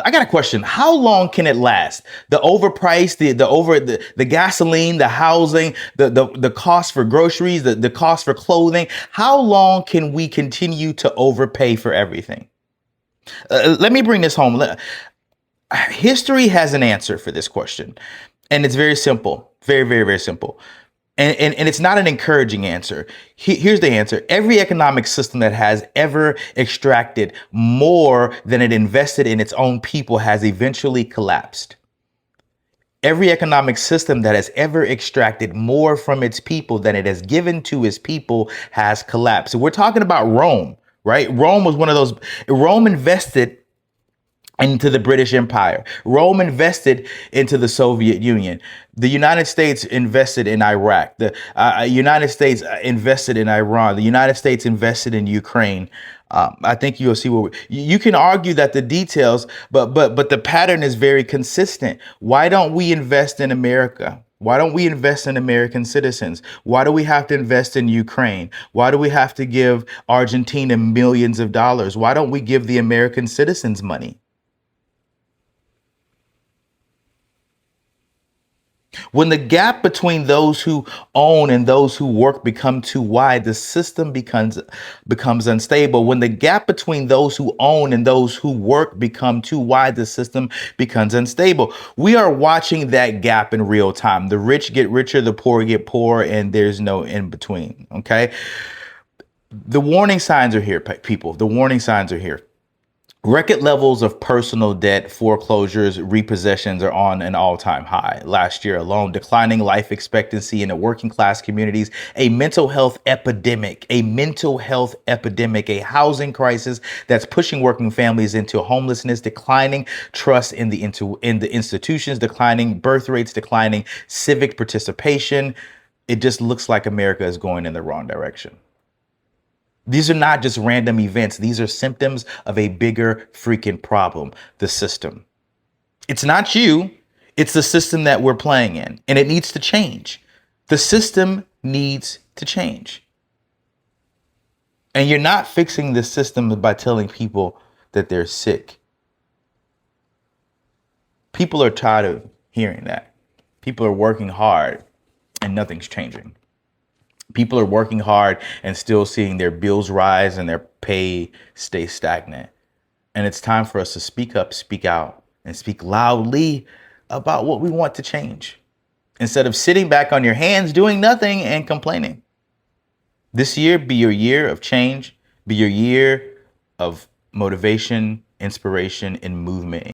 I got a question. How long can it last? The overpriced, the gasoline, the housing, the cost for groceries, the cost for clothing. How long can we continue to overpay for everything? Let me bring this home. History has an answer for this question, and it's very simple. Very, very, very simple. And it's not an encouraging answer. Here's the answer. Every economic system that has ever extracted more than it invested in its own people has eventually collapsed. Every economic system that has ever extracted more from its people than it has given to its people has collapsed. So we're talking about Rome, right? Rome was one of those. Rome invested into the British Empire. Rome invested into the Soviet Union. The United States invested in Iraq. The United States invested in Iran. The United States invested in Ukraine. I think you'll see what you can argue that the details, but the pattern is very consistent. Why don't we invest in America? Why don't we invest in American citizens? Why do we have to invest in Ukraine? Why do we have to give Argentina millions of dollars? Why don't we give the American citizens money? When the gap between those who own and those who work become too wide, the system becomes unstable. When the gap between those who own and those who work become too wide, the system becomes unstable. We are watching that gap in real time. The rich get richer, the poor get poorer, and there's no in between. Okay. The warning signs are here, people. The warning signs are here. Record levels of personal debt, foreclosures, repossessions are on an all-time high. Last year alone, declining life expectancy in the working class communities, a mental health epidemic, a housing crisis that's pushing working families into homelessness, declining trust in the institutions, declining birth rates, declining civic participation. It just looks like America is going in the wrong direction. These are not just random events. These are symptoms of a bigger freaking problem, the system. It's not you. It's the system that we're playing in, and it needs to change. The system needs to change. And you're not fixing the system by telling people that they're sick. People are tired of hearing that. People are working hard and nothing's changing. People are working hard and still seeing their bills rise and their pay stay stagnant. And it's time for us to speak up, speak out, and speak loudly about what we want to change instead of sitting back on your hands, doing nothing and complaining. This year be your year of change, be your year of motivation, inspiration, and movement.